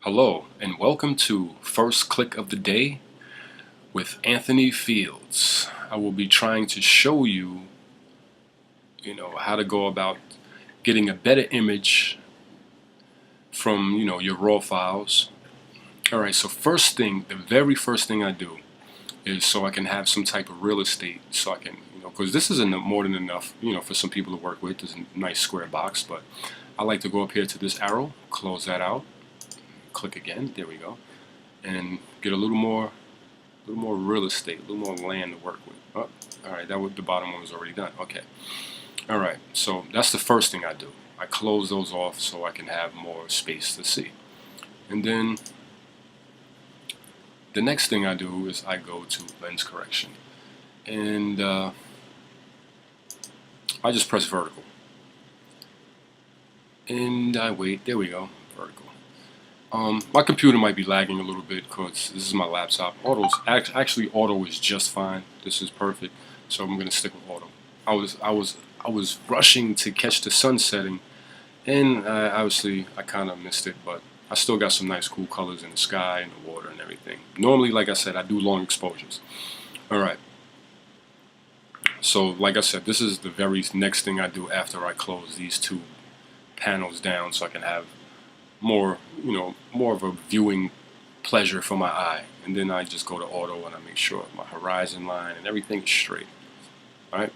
Hello, and welcome to First Click of the Day with Anthony Fields. I will be trying to show you, how to go about getting a better image from, your raw files. All right, so the very first thing I do is so I can have some type of real estate, so I can, because this isn't more than enough, for some people to work with. This is a nice square box, but I like to go up here to this arrow, close that out, click again, there we go, and get a little more real estate, a little more land to work with. Oh, all right, the bottom one was already done. Okay, all right, so that's the first thing I do. I close those off so I can have more space to see. And then the next thing I do is I go to lens correction, and I just press vertical, and I wait. There we go, vertical. My computer might be lagging a little bit because this is my laptop. Actually, auto is just fine. This is perfect, so I'm gonna stick with auto. I was rushing to catch the sun setting, and obviously I kind of missed it, but I still got some nice cool colors in the sky and the water and everything. Normally, like I said, I do long exposures. All right. So, like I said, this is the very next thing I do after I close these two panels down, so I can have more of a viewing pleasure for my eye. And then I just go to auto and I make sure my horizon line and everything is straight. Alright.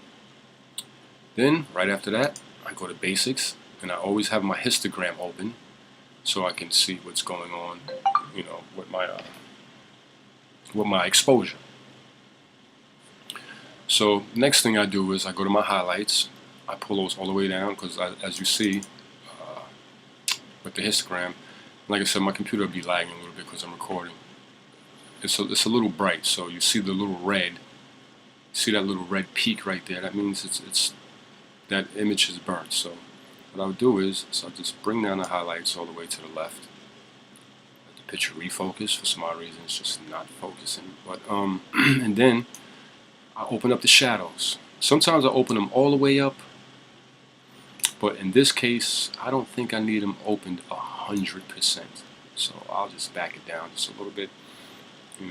Then right after that I go to basics, and I always have my histogram open so I can see what's going on, with my exposure. So next thing I do is I go to my highlights. I pull those all the way down because, as you see, with the histogram, like I said, my computer will be lagging a little bit because I'm recording. It's a little bright, so you see the little red. See that little red peak right there? That means it's that image is burnt. So what I'll do is I'll just bring down the highlights all the way to the left. Let the picture refocus. For some odd reason, it's just not focusing. But and then I open up the shadows. Sometimes I open them all the way up. But in this case, I don't think I need them opened 100%. So I'll just back it down just a little bit.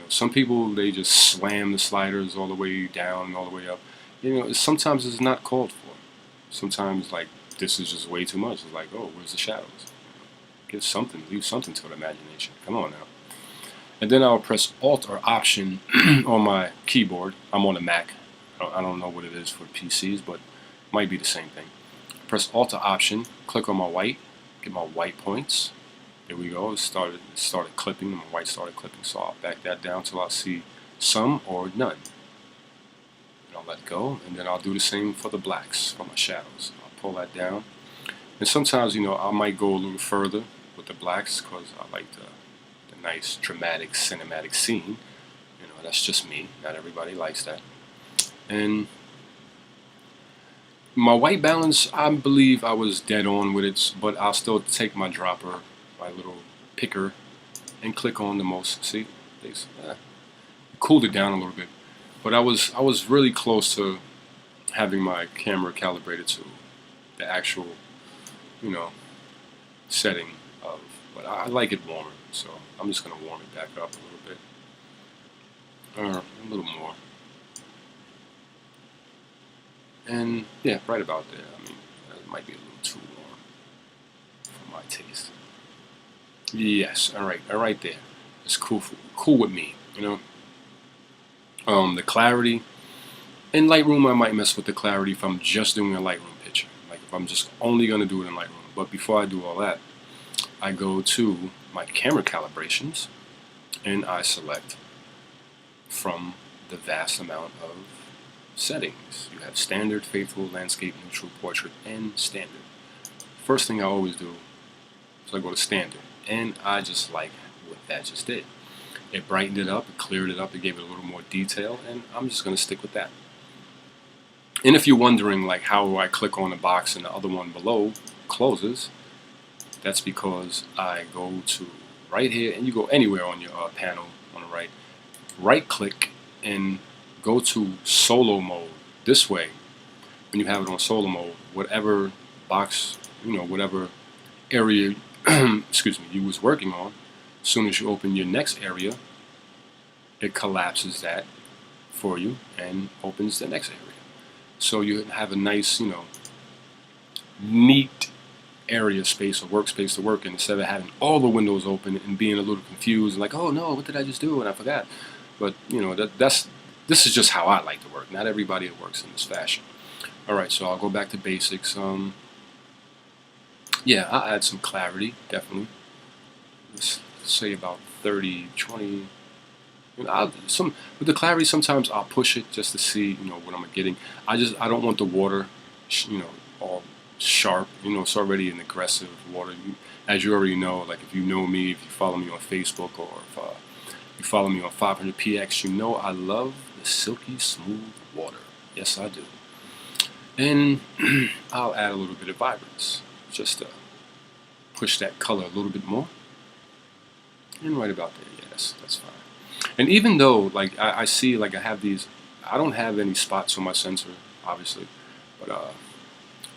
Some people, they just slam the sliders all the way down and all the way up. Sometimes it's not called for. Sometimes, like, this is just way too much. It's like, oh, where's the shadows? Give something, leave something to the imagination. Come on now. And then I'll press Alt or Option on my keyboard. I'm on a Mac. I don't know what it is for PCs, but it might be the same thing. Press Alt or Option, click on my white, get my white points. There we go. It started clipping, and my white started clipping. So I'll back that down till I see some or none. And I'll let go, and then I'll do the same for the blacks, for my shadows. I'll pull that down. And sometimes, I might go a little further with the blacks because I like the nice, dramatic, cinematic scene. That's just me. Not everybody likes that. And my white balance, I believe I was dead on with it, but I'll still take my dropper, my little picker, and click on the most. See, cooled it down a little bit, but I was really close to having my camera calibrated to the actual, setting of. But I like it warmer, so I'm just gonna warm it back up a little bit, or a little more. And yeah, right about there. I mean, it might be a little too warm for my taste. Yes, all right there. It's cool with me, The clarity in Lightroom, I might mess with the clarity if I'm just doing a Lightroom picture. Like if I'm just only gonna do it in Lightroom. But before I do all that, I go to my camera calibrations, and I select from the vast amount of settings. You have standard, faithful, landscape, neutral, portrait, and standard. First thing I always do is I go to standard, and I just like what that just did. It brightened it up, it cleared it up, it gave it a little more detail, and I'm just going to stick with that. And if you're wondering like how I click on the box and the other one below closes, that's because I go to right here, and you go anywhere on your panel on the right click and go to solo mode. This way, when you have it on solo mode, whatever box, whatever area excuse me, you was working on, As soon as you open your next area, it collapses that for you and opens the next area. So you have a nice, neat area space or workspace to work in, instead of having all the windows open and being a little confused and like, oh no, what did I just do and I forgot. But this is just how I like to work. Not everybody works in this fashion. All right, so I'll go back to basics. Yeah, I'll add some clarity, definitely. Let's say about 30, 20. With the clarity, sometimes I'll push it just to see, what I'm getting. I don't want the water, all sharp. It's already an aggressive water. As you already know, like if you know me, if you follow me on Facebook, or if you follow me on 500px, you know I love the silky smooth water. Yes, I do. And I'll add a little bit of vibrance, just to push that color a little bit more. And right about there, yes, that's fine. And even though, like, I see, like, I have these, I don't have any spots on my sensor, obviously, but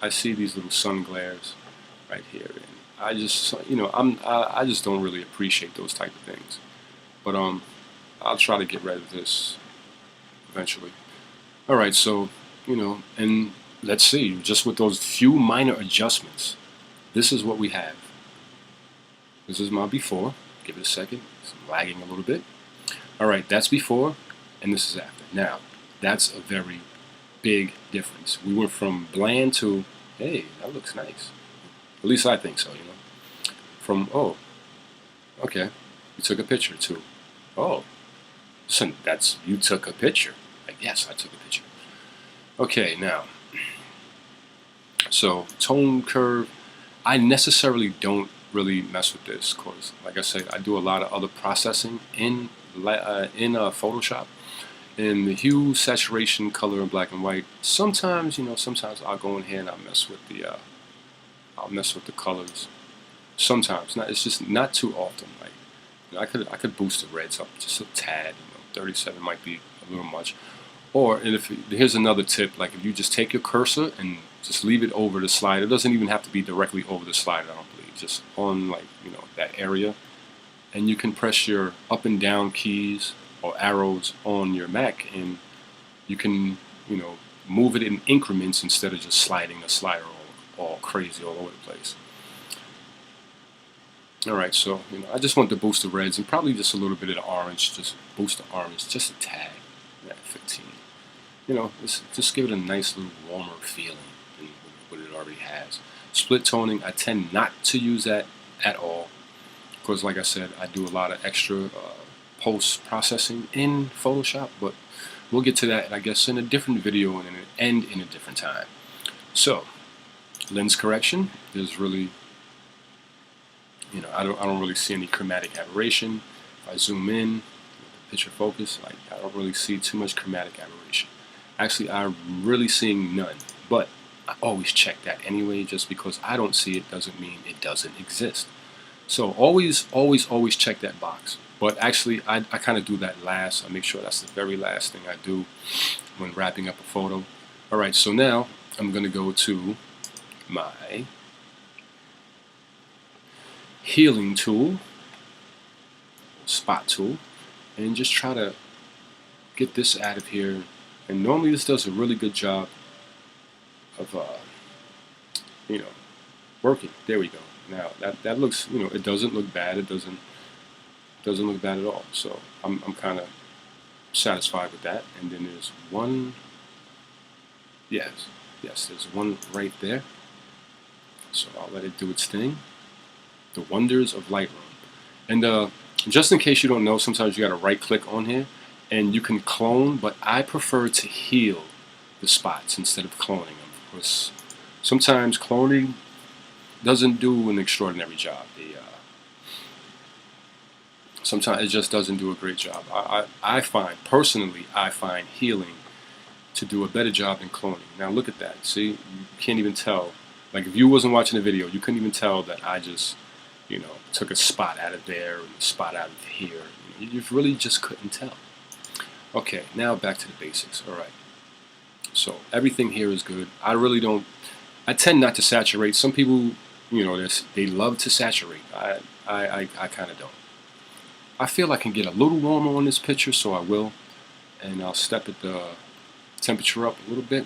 I see these little sun glares right here, and I just, I just don't really appreciate those type of things. But I'll try to get rid of this eventually. All right, so, and let's see, just with those few minor adjustments, this is what we have. This is my before. Give it a second. It's lagging a little bit. All right, that's before, and this is after. Now, that's a very big difference. We went from bland to, hey, that looks nice. At least I think so, From, oh, okay, you took a picture, to, oh, so you took a picture. Like, yes, I took a picture. Okay, now, so tone curve, I necessarily don't really mess with this because, like I said, I do a lot of other processing in Photoshop. In the hue, saturation, color, and black and white, sometimes I'll go in here and I'll mess with the colors. Sometimes, it's just not too often. Like, I could boost the reds up just a tad. 37 might be a little much. Or, and here's another tip, like if you just take your cursor and just leave it over the slider. It doesn't even have to be directly over the slider, I don't believe. Just on, like, that area. And you can press your up and down keys or arrows on your Mac, and you can, move it in increments instead of just sliding the slider all crazy all over the place. All right, so, I just want to boost the reds and probably just a little bit of the orange. Just boost the orange just a tad. Yeah, 15. Just give it a nice little warmer feeling than what it already has. Split toning, I tend not to use that at all because, like I said, I do a lot of extra post-processing in Photoshop, but we'll get to that, I guess, in a different video and in a different time. So, lens correction, there's really, I don't really see any chromatic aberration. If I zoom in, picture focus, like, I don't really see too much chromatic aberration. Actually, I'm really seeing none, but I always check that anyway. Just because I don't see it doesn't mean it doesn't exist. So always check that box. But actually, I kind of do that last. I make sure that's the very last thing I do when wrapping up a photo. All right, so now I'm going to go to my healing tool, spot tool, and just try to get this out of here. And normally this does a really good job of, working. There we go. Now that looks, it doesn't look bad. It doesn't look bad at all. So I'm kind of satisfied with that. And then there's one. Yes, there's one right there. So I'll let it do its thing. The wonders of Lightroom. And just in case you don't know, sometimes you got to right-click on here, and you can clone. But I prefer to heal the spots instead of cloning them, because sometimes cloning doesn't do an extraordinary job. Sometimes it just doesn't do a great job. I find healing to do a better job than cloning. Now look at that. See, you can't even tell. Like if you wasn't watching the video, you couldn't even tell that I just, took a spot out of there and a spot out of here. You really just couldn't tell. Okay, now back to the basics. All right. So everything here is good. I tend not to saturate. Some people, they love to saturate. I kind of don't. I feel I can get a little warmer on this picture, so I will. And I'll step the temperature up a little bit.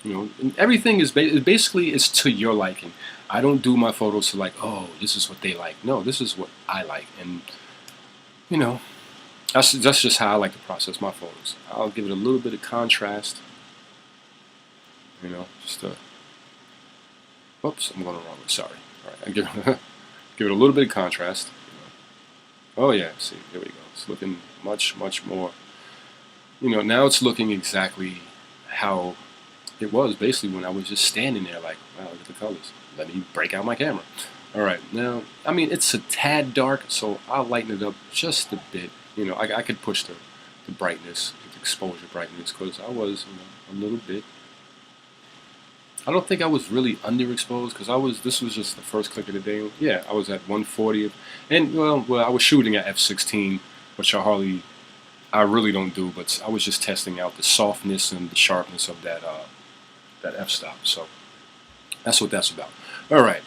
You know, and everything is basically is to your liking. I don't do my photos to like, oh, this is what they like. No, this is what I like, and you know, that's just how I like to process my photos. I'll give it a little bit of contrast. You know, just oops, I'm going the wrong way. Sorry. All right, I give give it a little bit of contrast. Oh yeah, see, there we go. It's looking much more. You know, now it's looking exactly how it was basically when I was just standing there like, wow, look at the colors. Let me break out my camera. All right, now, I mean, it's a tad dark, so I'll lighten it up just a bit. You know, I could push the brightness, the exposure brightness, because I was, you know, a little bit. I don't think I was really underexposed because this was just the first click of the day. Yeah, I was at 140, and well, I was shooting at f16, which I really don't do, but I was just testing out the softness and the sharpness of that f-stop. So that's what that's about. All right.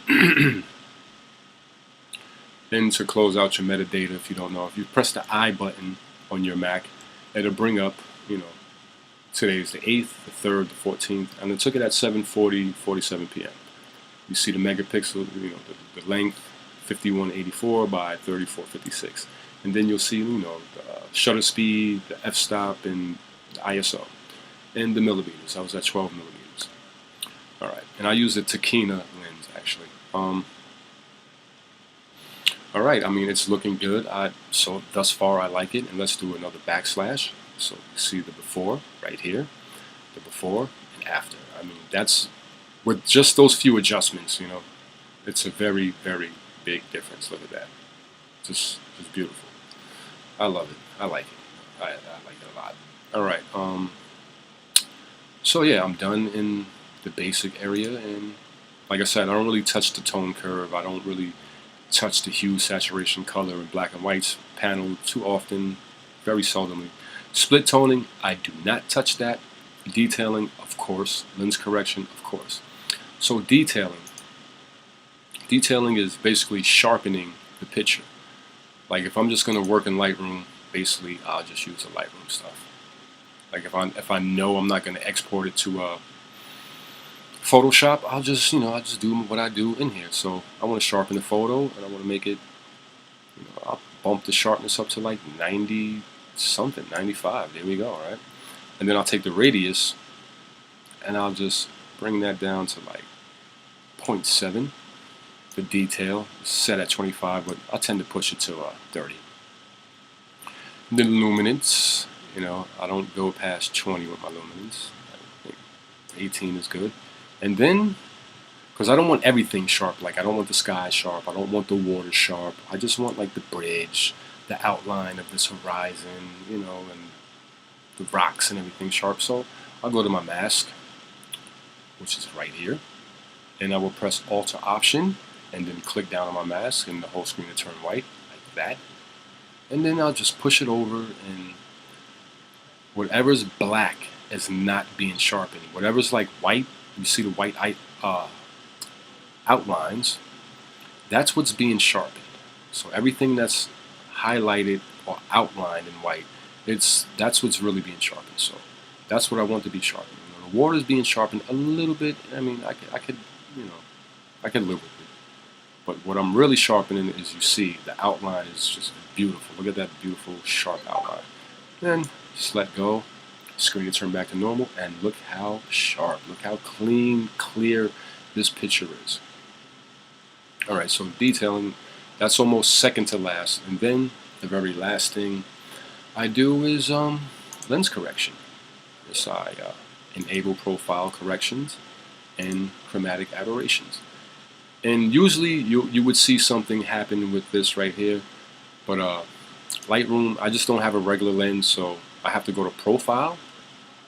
Then to close out your metadata, if you don't know, if you press the I button on your Mac, it'll bring up, you know, today's the 8th, the 3rd, the 14th, and it took it at 7:47 p.m. You see the megapixel, you know, the length, 5184 by 3456. And then you'll see, you know, the shutter speed, the f-stop, and the ISO, and the millimeters. I was at 12 millimeters. All right, and I use the Tachyna lens, actually. All right, I mean, it's looking good. So thus far, I like it. And let's do another backslash. So you see the before right here, the before and after. I mean, that's with just those few adjustments, you know, it's a very big difference. Look at that. Just beautiful. I love it. I like it. I like it a lot. All right. So yeah, I'm done in the basic area, and like I said, I don't really touch the tone curve. I don't really touch the hue, saturation, color, and black and whites panel too often, very seldomly. Split toning, I do not touch that. Detailing, of course. Lens correction, of course. So detailing is basically sharpening the picture. Like if I'm just going to work in Lightroom, basically I'll just use the Lightroom stuff. Like if I know I'm not going to export it to Photoshop, I'll just do what I do in here. So I want to sharpen the photo, and I want to make it, you know, I'll bump the sharpness up to like 90 something, 95. There we go, right? And then I'll take the radius, and I'll just bring that down to like 0.7. The detail is set at 25, but I tend to push it to 30. The luminance, you know, I don't go past 20 with my luminance. I think 18 is good. And then, because I don't want everything sharp, like I don't want the sky sharp, I don't want the water sharp, I just want like the bridge, the outline of this horizon, you know, and the rocks and everything sharp. So I'll go to my mask, which is right here, and I will press Alt or Option, and then click down on my mask, and the whole screen will turn white, like that. And then I'll just push it over, and whatever's black is not being sharpened. Whatever's like white, you see the white outlines, that's what's being sharpened. So everything that's highlighted or outlined in white, that's what's really being sharpened. So that's what I want to be sharpened. You know, the water is being sharpened a little bit. I mean, I could live with it. But what I'm really sharpening is, you see, the outline is just beautiful. Look at that beautiful sharp outline. Then just let go. Screen will turn back to normal, and look how sharp, look how clean, clear this picture is. All right, so detailing, that's almost second to last. And then the very last thing I do is lens correction. Yes, I enable profile corrections and chromatic aberrations. And usually you would see something happen with this right here, but Lightroom, I just don't have a regular lens, so I have to go to profile.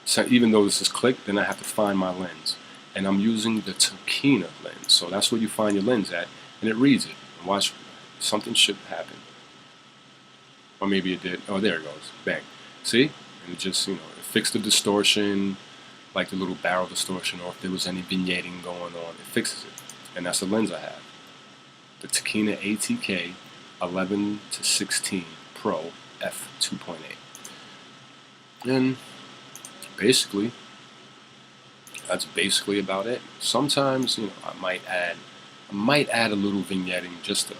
So even though this is clicked, then I have to find my lens, and I'm using the Tachyna lens. So that's where you find your lens at, and it reads it. And watch, something should happen, or maybe it did. Oh, there it goes, bang. See, and it just, you know, it fixed the distortion, like the little barrel distortion, or if there was any vignetting going on, it fixes it. And that's the lens I have, the Tachyna ATK 11 to 16 Pro f2.8. And basically, that's basically about it. Sometimes, I might add a little vignetting just to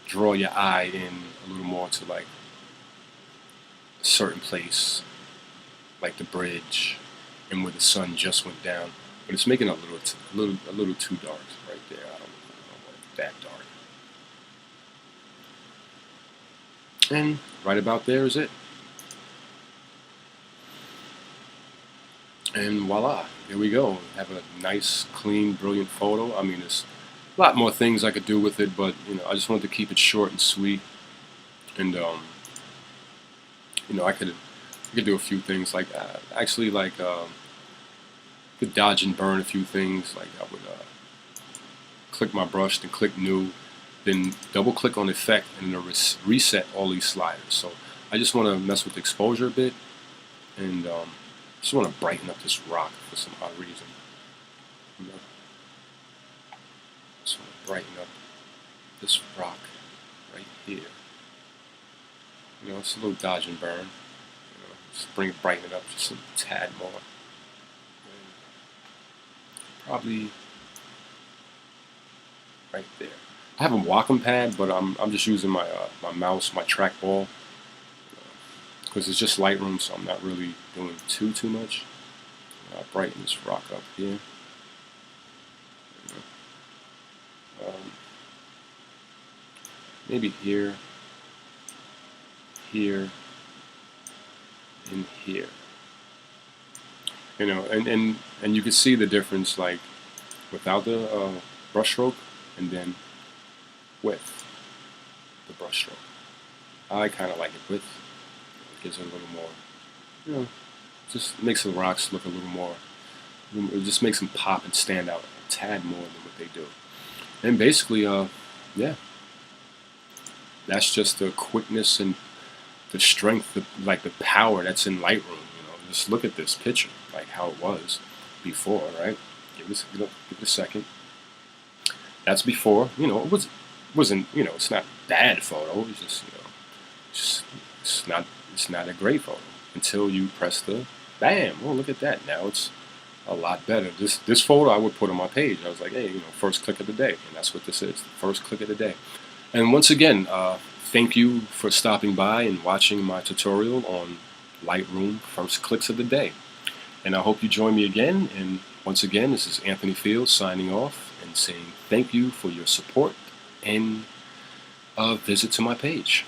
draw your eye in a little more to like a certain place, like the bridge, and where the sun just went down. But it's making it a little too dark right there. I don't want it that dark. And right about there is it. And voila, here we go. Have a nice, clean, brilliant photo. I mean, there's a lot more things I could do with it, but I just wanted to keep it short and sweet. And I could do a few things like actually like could dodge and burn a few things. Like I would click my brush, then click new, then double click on effect, and then reset all these sliders. So I just want to mess with the exposure a bit, and just want to brighten up this rock for some odd reason. Just want to brighten up this rock right here. It's a little dodge and burn. Just brighten it up just a tad more. And probably right there. I have a Wacom pad, but I'm just using my my mouse, my trackball, because it's just Lightroom, so I'm not really doing too much. I'll brighten this rock up here. Maybe here, here, and here. And you can see the difference, like without the brush stroke, and then with the brush stroke. I kind of like it with. It gives it a little more, just makes the rocks look a little more. It just makes them pop and stand out a tad more than what they do. And basically, yeah, that's just the quickness and the strength, like the power that's in Lightroom. Just look at this picture, like how it was before, right? Give it a second. That's before. It wasn't. It's not a bad photo. It's just, it's not a great photo until you press the bam. Oh, look at that! Now it's a lot better. This photo I would put on my page. I was like, hey, first click of the day, and that's what this is. The first click of the day. And once again, thank you for stopping by and watching my tutorial on Lightroom first clicks of the day. And I hope you join me again. And once again, this is Anthony Fields signing off and saying thank you for your support and a visit to my page.